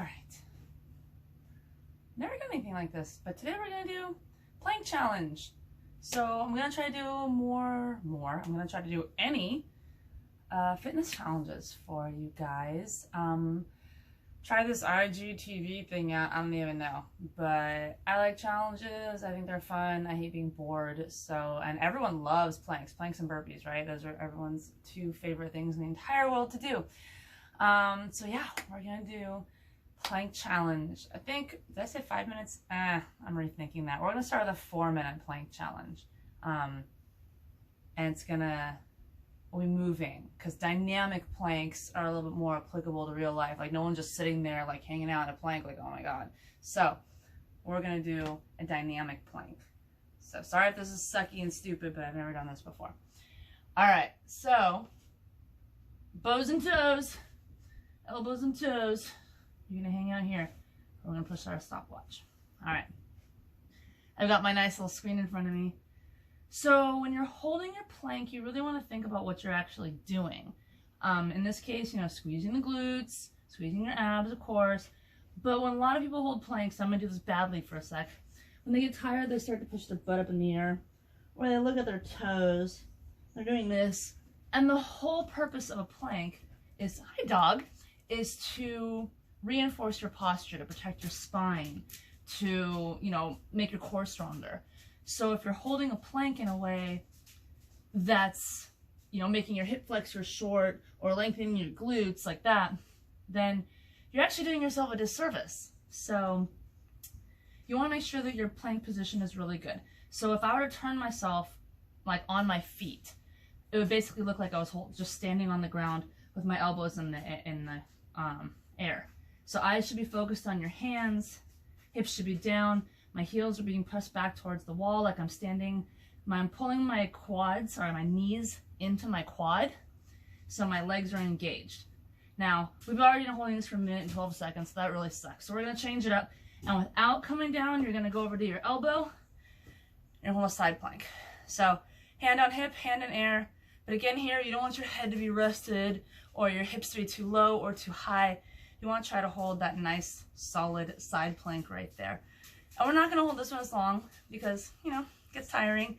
right. Never done anything like this, but today we're gonna do plank challenge. So I'm gonna try to do more. I'm gonna try to do any fitness challenges for you guys. Try this IGTV thing out. I don't even know, but I like challenges. I think they're fun. I hate being bored. So, and everyone loves planks and burpees, right? Those are everyone's two favorite things in the entire world to do. So yeah, we're gonna do plank challenge. I think, did I say 5 minutes? I'm rethinking that. We're gonna start with a 4-minute plank challenge. And it's gonna, we'll be moving, because dynamic planks are a little bit more applicable to real life. Like no one's just sitting there like hanging out in a plank like, oh my God. So we're gonna do a dynamic plank. So sorry if this is sucky and stupid, but I've never done this before. All right, so bows and toes, elbows and toes. You're gonna hang out here. We're gonna push our stopwatch. All right. I've got my nice little screen in front of me. So when you're holding your plank, you really want to think about what you're actually doing. In this case, you know, squeezing the glutes, squeezing your abs, of course. But when a lot of people hold planks, I'm gonna do this badly for a sec. When they get tired, they start to push their butt up in the air, or they look at their toes. They're doing this. And the whole purpose of a plank is, hi dog, is to reinforce your posture, to protect your spine, to, you know, make your core stronger. So if you're holding a plank in a way that's, you know, making your hip flexors short or lengthening your glutes like that, then you're actually doing yourself a disservice. So you want to make sure that your plank position is really good. So if I were to turn myself like on my feet, it would basically look like I was just standing on the ground with my elbows in the air. So eyes should be focused on your hands, hips should be down, my heels are being pressed back towards the wall like I'm standing. I'm pulling my quads, or my knees into my quad, so my legs are engaged. Now, we've already been holding this for 1 minute and 12 seconds, so that really sucks. So we're gonna change it up, and without coming down, you're gonna go over to your elbow and hold a side plank. So hand on hip, hand in air. But again here, you don't want your head to be rested or your hips to be too low or too high. You want to try to hold that nice, solid side plank right there. And we're not going to hold this one as long because, you know, it gets tiring.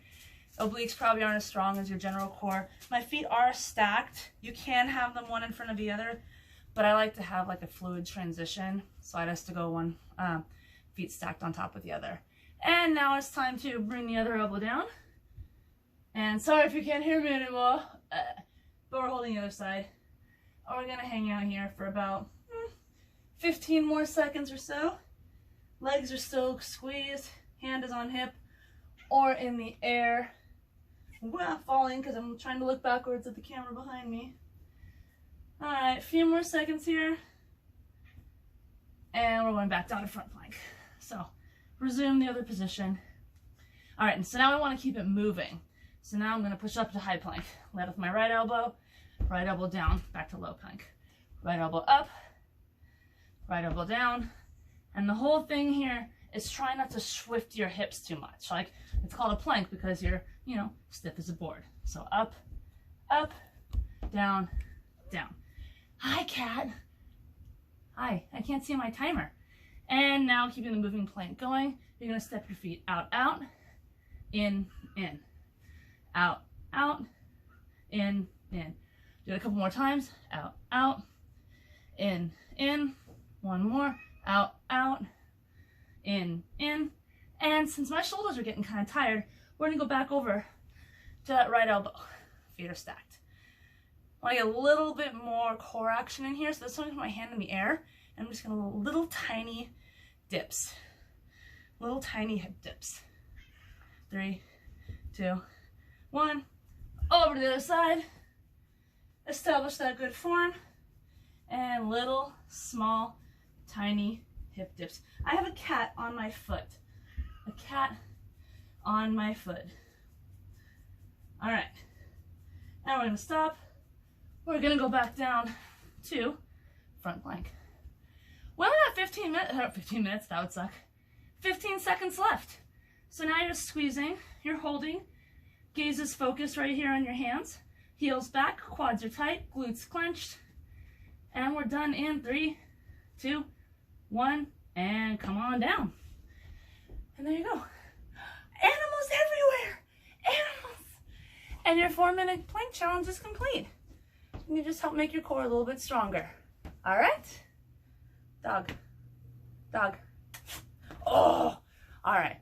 Obliques probably aren't as strong as your general core. My feet are stacked. You can have them one in front of the other, but I like to have like a fluid transition. So I just to go one feet stacked on top of the other. And now it's time to bring the other elbow down. And sorry if you can't hear me anymore, but we're holding the other side. And we're going to hang out here for about 15 more seconds or so. Legs are still squeezed, hand is on hip or in the air. We're not falling because I'm trying to look backwards at the camera behind me. All right, a few more seconds here. And we're going back down to front plank. So resume the other position. All right, and so now I want to keep it moving. So now I'm going to push up to high plank. Lead with my right elbow down, back to low plank. Right elbow up, right elbow down. And the whole thing here is try not to shift your hips too much. Like, it's called a plank because you're, you know, stiff as a board. So up, up, down, down. Hi, cat. Hi, I can't see my timer. And now keeping the moving plank going, you're going to step your feet out, out, in, out, out, in. Do it a couple more times. Out, out, in. One more. Out, in. And since my shoulders are getting kind of tired, we're going to go back over to that right elbow. Feet are stacked. I want to get a little bit more core action in here, so this time I'm going to put my hand in the air, and I'm just going to little tiny dips. Little tiny hip dips. 3, 2, 1. Over to the other side. Establish that good form. And little, small, tiny hip dips. I have a cat on my foot. A cat on my foot. All right. Now we're going to stop. We're going to go back down to front plank. We only got 15 minutes, that would suck. 15 seconds left. So now you're squeezing, you're holding, gaze is focused right here on your hands, heels back, quads are tight, glutes clenched, and we're done in 3, 2, 1, and come on down. And there you go. Animals everywhere! Animals! And your 4-minute plank challenge is complete. And you just help make your core a little bit stronger. All right? Dog. Dog. Oh! All right.